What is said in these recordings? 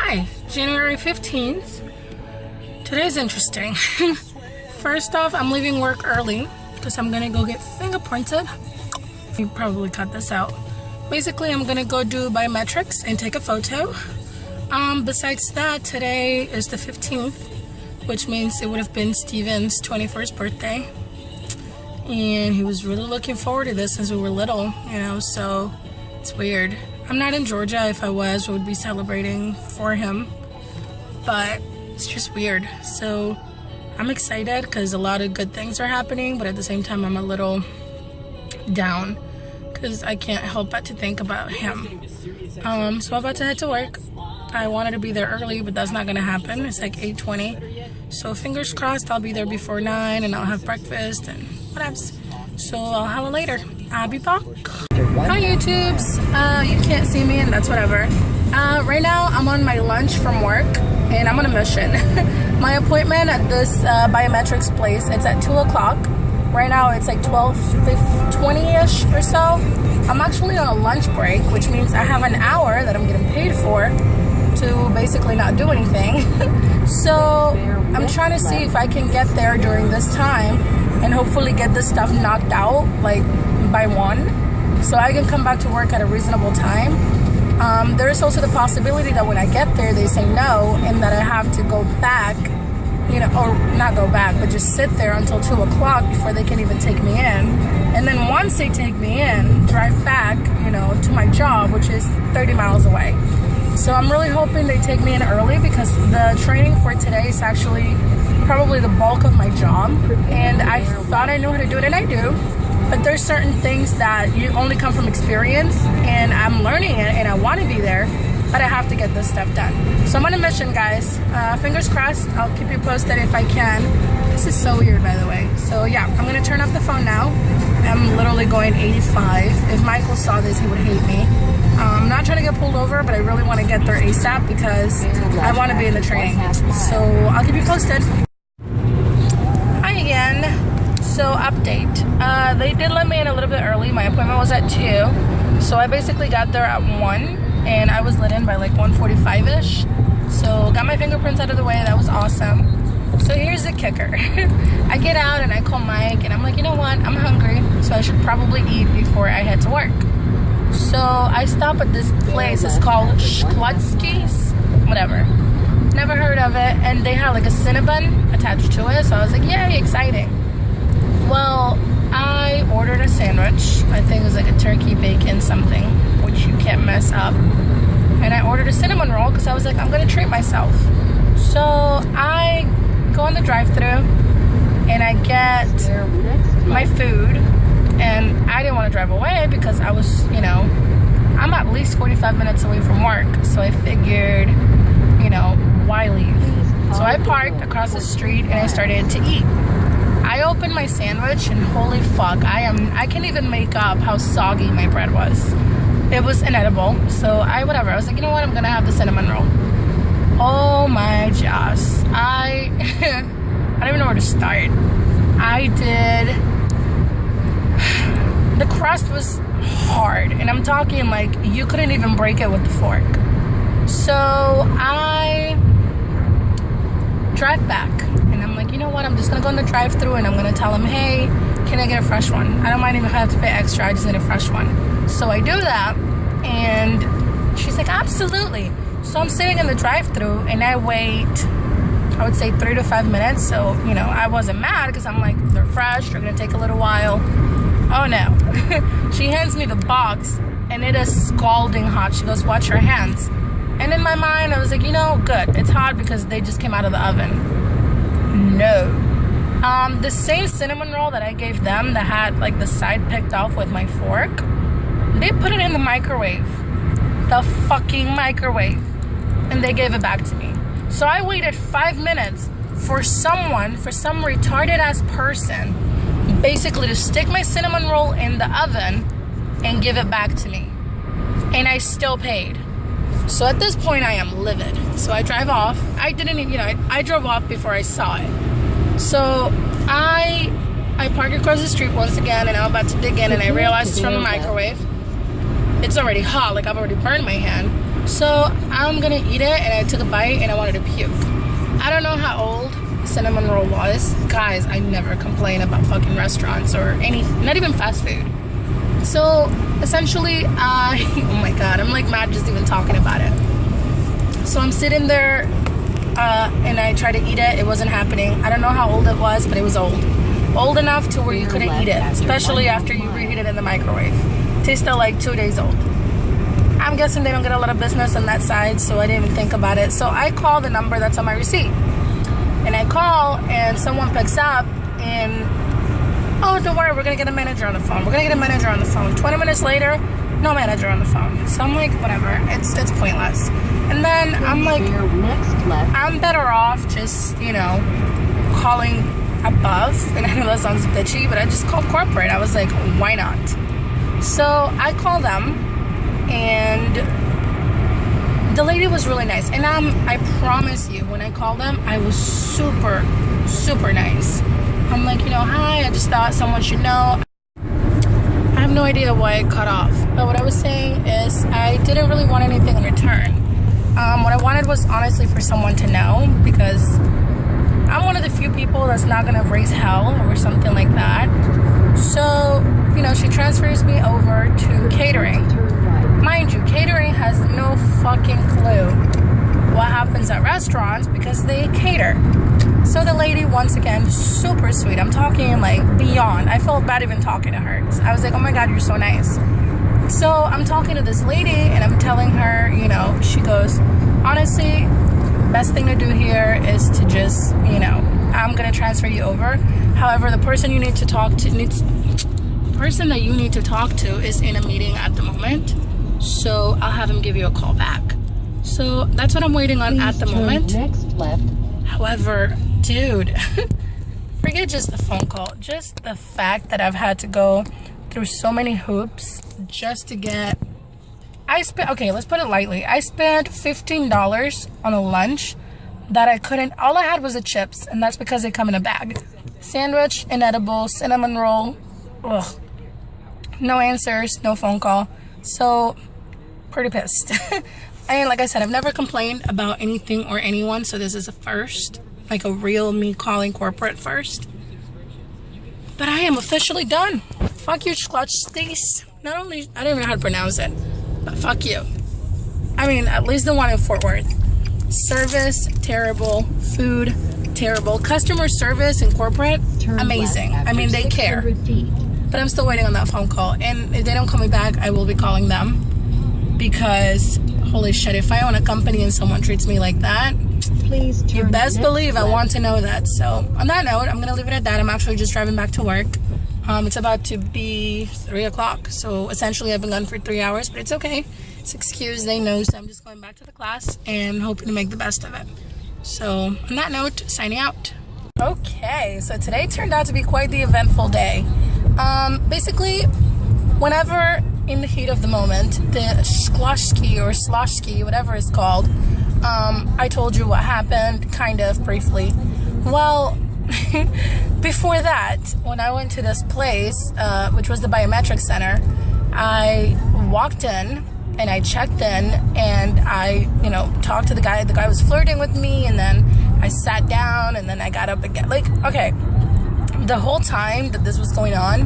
Hi, January 15th. Today's interesting. First off, I'm leaving work early because I'm gonna go get fingerprinted. You probably cut this out. Basically, I'm gonna go do biometrics and take a photo. Besides that, today is the 15th, which means it would have been Steven's 21st birthday. And he was really looking forward to this since we were little, you know, so it's weird. I'm not in Georgia. If I was, we would be celebrating for him, but it's just weird. So I'm excited because a lot of good things are happening, but at the same time, I'm a little down because I can't help but to think about him. So I'm about to head to work. I wanted to be there early, but that's not gonna happen. It's like 8:20. So fingers crossed I'll be there before 9 and I'll have breakfast and whatever. So I'll holla later. I'll be back. Hi YouTubes. You can't see me and that's whatever. Right now I'm on my lunch from work and I'm on a mission. My appointment at this biometrics place, it's at 2 o'clock. Right now it's like 12:20-ish or so. I'm actually on a lunch break, which means I have an hour that I'm getting paid for to basically not do anything. So I'm trying to see if I can get there during this time and hopefully get this stuff knocked out like by 1 so I can come back to work at a reasonable time. There is also the possibility that when I get there they say no and that I have to go back, you know, or not go back, but just sit there until 2 o'clock before they can even take me in. And then once they take me in, drive back, you know, to my job, which is 30 miles away. So I'm really hoping they take me in early because the training for today is actually probably the bulk of my job. And I thought I knew how to do it, and I do. But there's certain things that you only come from experience, and I'm learning it, and I want to be there, but I have to get this stuff done. So I'm on a mission, guys. Fingers crossed. I'll keep you posted if I can. This is so weird, by the way. So yeah, I'm gonna turn off the phone now. I'm literally going 85. If Michael saw this, he would hate me. I'm not trying to get pulled over, but I really want to get there ASAP because I want to be in the training. So I'll keep you posted. Hi again. So update. They did let me in a little bit early. My appointment was at 2. So I basically got there at 1 and I was let in by like 1:45-ish. So got my fingerprints out of the way. That was awesome. So here's the kicker. I get out and I call Mike and I'm like, you know what? I'm hungry, so I should probably eat before I head to work. So I stop at this place. It's called Shklutsky's, whatever. Never heard of it. And they had like a Cinnabon attached to it. So I was like, yay, exciting. Well, I ordered a sandwich. I think it was like a turkey bacon something, which you can't mess up. And I ordered a cinnamon roll because I was like, I'm going to treat myself. So I go in the drive-thru and I get my food. And I didn't want to drive away because I was, you know, I'm at least 45 minutes away from work. So I figured, you know, why leave? So I parked across the street and I started to eat. I opened my sandwich and holy fuck, I can't even make up how soggy my bread was. It was inedible. So I was like, you know what? I'm going to have the cinnamon roll. Oh my gosh. I don't even know where to start. The crust was hard, and I'm talking like you couldn't even break it with the fork. So I drive back, and I'm like, you know what? I'm just gonna go in the drive-thru, and I'm gonna tell him, hey, can I get a fresh one? I don't mind even if I have to pay extra. I just need a fresh one. So I do that, and she's like, absolutely. So I'm sitting in the drive-thru, and I wait, I would say 3 to 5 minutes. So, you know, I wasn't mad because I'm like, they're fresh, they're gonna take a little while. Oh no. She hands me the box and it is scalding hot. She goes, watch your hands. And in my mind, I was like, you know, good. It's hot because they just came out of the oven. No. The same cinnamon roll that I gave them that had like the side picked off with my fork, they put it in the microwave. The fucking microwave. And they gave it back to me. So I waited 5 minutes for some retarded ass person basically to stick my cinnamon roll in the oven and give it back to me. And I still paid. So at this point I am livid. So I drive off. I didn't even, you know, I drove off before I saw it. So I park across the street once again and I'm about to dig in and I realize it's from the microwave. it's already hot, like I've already burned my hand. So I'm gonna eat it, and I took a bite and I wanted to puke. I don't know how old cinnamon roll was. Guys, I never complain about fucking restaurants or anything, not even fast food. So essentially, oh my god, I'm like mad just even talking about it. So I'm sitting there and I tried to eat it. It wasn't happening. I don't know how old it was, but it was old. Old enough to where you couldn't eat it, especially after you reheat it in the microwave. Tasted like 2 days old. I'm guessing they don't get a lot of business on that side, so I didn't even think about it. So I call the number that's on my receipt. And I call, and someone picks up, and, oh, don't worry, we're going to get a manager on the phone. We're going to get a manager on the phone. 20 minutes later, no manager on the phone. So I'm like, whatever, it's pointless. And then I'm like, I'm better off just, you know, calling above. And I know that sounds bitchy, but I just called corporate. I was like, why not? So I call them, and the lady was really nice. And I promise you, when I called them, I was super, super nice. I'm like, you know, hi, I just thought someone should know. I have no idea why it cut off. But what I was saying is I didn't really want anything in return. What I wanted was honestly for someone to know, because I'm one of the few people that's not gonna raise hell or something like that. So, you know, she transfers me over to catering. Mind you, catering has no fucking clue what happens at restaurants because they cater. So the lady, once again, super sweet. I'm talking like beyond. I felt bad even talking to her. I was like, oh my god, you're so nice. So I'm talking to this lady and I'm telling her, you know, she goes, honestly, best thing to do here is to just, you know, I'm gonna transfer you over. However, the person you need to talk to that you need to talk to is in a meeting at the moment, so I'll have him give you a call back. So that's what I'm waiting on at the moment. Next left. However, dude, forget just the phone call, just the fact that I've had to go through so many hoops just to get, okay, let's put it lightly, I spent $15 on a lunch that I couldn't, all I had was the chips, and that's because they come in a bag. Sandwich, inedible, cinnamon roll, ugh. No answers, no phone call. So, pretty pissed. And like I said, I've never complained about anything or anyone, so this is a first, like a real me calling corporate first. But I am officially done. Fuck you, Schlotzsties. Not only, I don't even know how to pronounce it, but fuck you. I mean, at least the one in Fort Worth. Service, terrible. Food, terrible. Customer service in corporate, amazing. I mean, they care. But I'm still waiting on that phone call. And if they don't call me back, I will be calling them. Because, holy shit, if I own a company and someone treats me like that, Please turn you best believe left. I want to know that. So, on that note, I'm going to leave it at that. I'm actually just driving back to work. It's about to be 3 o'clock. So, essentially, I've been gone for 3 hours. But it's okay. It's excused. They know. So, I'm just going back to the class and hoping to make the best of it. So, on that note, signing out. Okay, so today turned out to be quite the eventful day. Basically, whenever in the heat of the moment, the skloshki or sloshki, whatever it's called, I told you what happened, kind of briefly. Well, before that, when I went to this place, which was the biometric center, I walked in and I checked in and I, you know, talked to the guy. The guy was flirting with me, and then I sat down and then I got up again. Like, okay, the whole time that this was going on,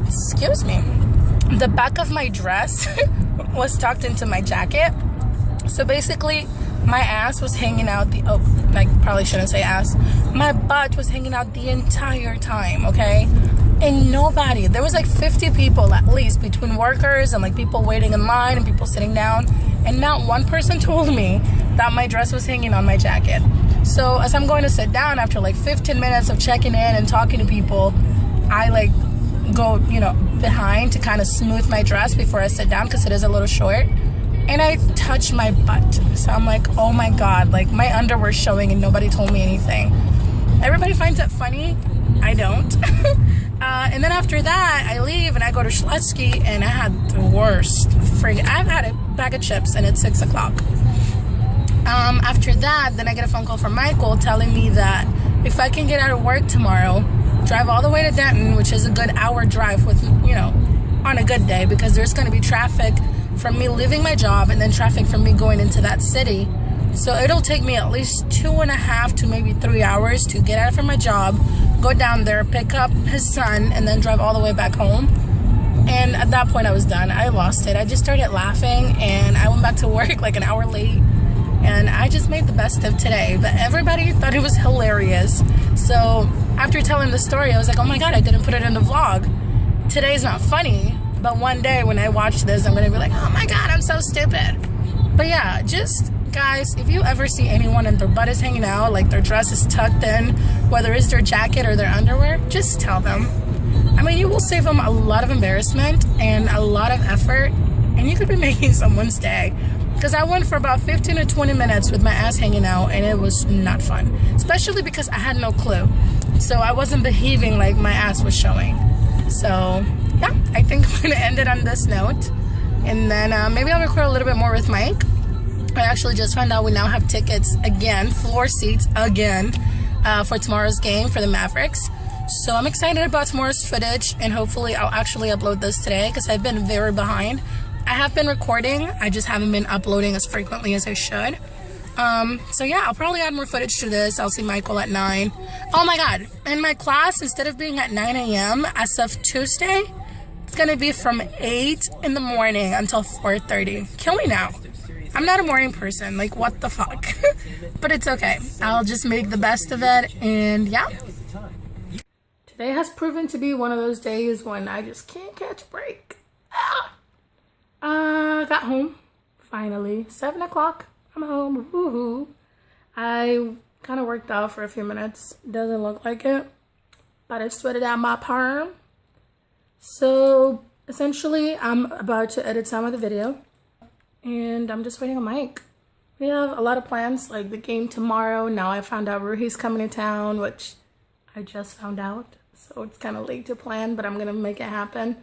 excuse me, the back of my dress was tucked into my jacket. So basically, my ass was hanging out I probably shouldn't say ass. My butt was hanging out the entire time, okay? And nobody, there was like 50 people at least, between workers and like people waiting in line and people sitting down, and not one person told me that my dress was hanging on my jacket. So as I'm going to sit down after like 15 minutes of checking in and talking to people, I like go, you know, behind to kind of smooth my dress before I sit down because it is a little short, and I touch my butt. So I'm like, oh my god, like my underwear's showing and nobody told me anything. Everybody finds that funny. I don't. And then after that, I leave and I go to Schlotzsky, and I had the worst I've had a bag of chips and it's 6 o'clock. After that, then I get a phone call from Michael telling me that if I can get out of work tomorrow, drive all the way to Denton, which is a good hour drive with, you know, on a good day, because there's going to be traffic from me leaving my job and then traffic from me going into that city. So it'll take me at least 2.5 to maybe 3 hours to get out from my job, go down there, pick up his son, and then drive all the way back home. And at that point I was done. I lost it. I just started laughing and I went back to work like an hour late, and I just made the best of today. But everybody thought it was hilarious. So after telling the story, I was like, oh my god, I didn't put it in the vlog. Today's not funny, but one day when I watch this, I'm gonna be like, oh my god, I'm so stupid. But yeah, just guys, if you ever see anyone and their butt is hanging out, like their dress is tucked in, whether it's their jacket or their underwear, just tell them. I mean, you will save them a lot of embarrassment and a lot of effort, and you could be making someone's day. Because I went for about 15 to 20 minutes with my ass hanging out, and it was not fun. Especially because I had no clue. So I wasn't behaving like my ass was showing. So yeah, I think I'm gonna end it on this note. And then maybe I'll record a little bit more with Mike. I actually just found out we now have tickets again, floor seats again, for tomorrow's game for the Mavericks. So I'm excited about tomorrow's footage, and hopefully I'll actually upload this today because I've been very behind. I have been recording, I just haven't been uploading as frequently as I should. So yeah, I'll probably add more footage to this. I'll see Michael at 9. Oh my god, in my class, instead of being at 9 a.m. as of Tuesday, it's gonna be from 8 in the morning until 4:30. Kill me now. I'm not a morning person, like what the fuck. But it's okay, I'll just make the best of it, and yeah. Today has proven to be one of those days when I just can't catch a break. Got home, finally. 7 o'clock, I'm home, woohoo. I kind of worked out for a few minutes. Doesn't look like it, but I sweated out my perm. So, essentially, I'm about to edit some of the video, and I'm just waiting on Mike. We have a lot of plans, like the game tomorrow. Now I found out Ruhi's coming to town, which I just found out. So it's kind of late to plan, but I'm going to make it happen.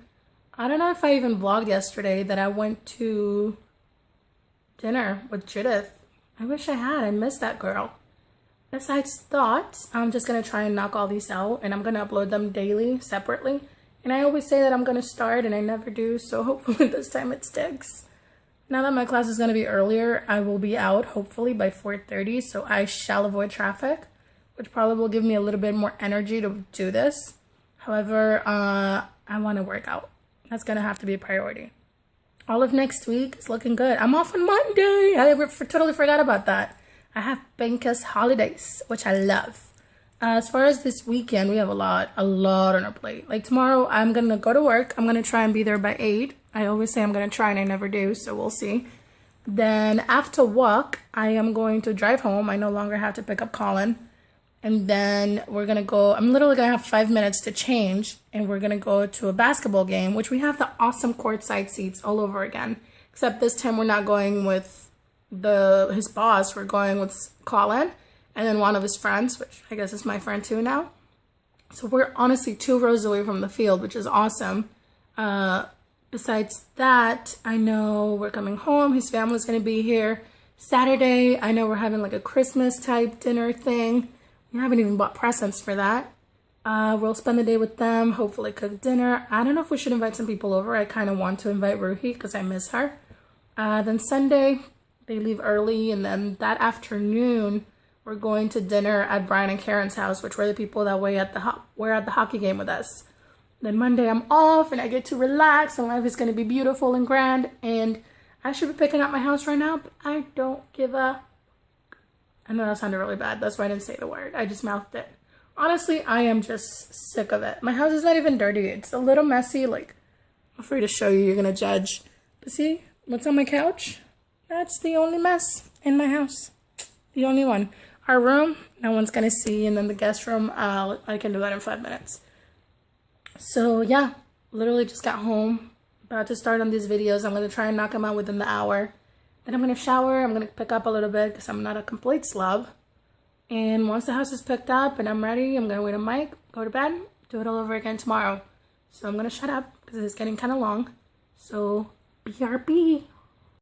I don't know if I even vlogged yesterday that I went to dinner with Judith. I wish I had. I missed that girl. Besides thoughts, I'm just going to try and knock all these out, and I'm going to upload them daily, separately. And I always say that I'm going to start, and I never do, so hopefully this time it sticks. Now that my class is going to be earlier, I will be out, hopefully, by 4:30, so I shall avoid traffic, which probably will give me a little bit more energy to do this. However, I want to work out. That's going to have to be a priority. All of next week is looking good. I'm off on Monday. I totally forgot about that. I have Pinkus holidays, which I love. As far as this weekend, we have a lot on our plate. Like tomorrow, I'm going to go to work. I'm going to try and be there by 8. I always say I'm going to try and I never do, so we'll see. Then after work, I am going to drive home. I no longer have to pick up Colin. And then we're going to go, I'm literally going to have 5 minutes to change, and we're going to go to a basketball game, which we have the awesome courtside seats all over again. Except this time we're not going with his boss, we're going with Colin and then one of his friends, which I guess is my friend too now. So we're honestly 2 rows away from the field, which is awesome. Besides that, I know we're coming home. His family's going to be here Saturday. I know we're having like a Christmas type dinner thing. We haven't even bought presents for that. We'll spend the day with them, hopefully cook dinner. I don't know if we should invite some people over. I kind of want to invite Ruhi because I miss her. Then Sunday, they leave early, and then that afternoon, we're going to dinner at Brian and Karen's house, which were the people that were at the hockey game with us. Then Monday, I'm off, and I get to relax, and life is going to be beautiful and grand, and I should be picking up my house right now, but I don't give a... I know that sounded really bad. That's why I didn't say the word. I just mouthed it. Honestly, I am just sick of it. My house is not even dirty. It's a little messy. Like, I'm afraid to show you. You're going to judge. But see, what's on my couch? That's the only mess in my house. The only one. Our room, no one's going to see. And then the guest room, I can do that in 5 minutes. So, yeah. Literally just got home. About to start on these videos. I'm going to try and knock them out within the hour. Then I'm going to shower. I'm going to pick up a little bit because I'm not a complete slob. And once the house is picked up and I'm ready, I'm going to wait on Mike, go to bed, do it all over again tomorrow. So I'm going to shut up because it's getting kind of long. So BRB.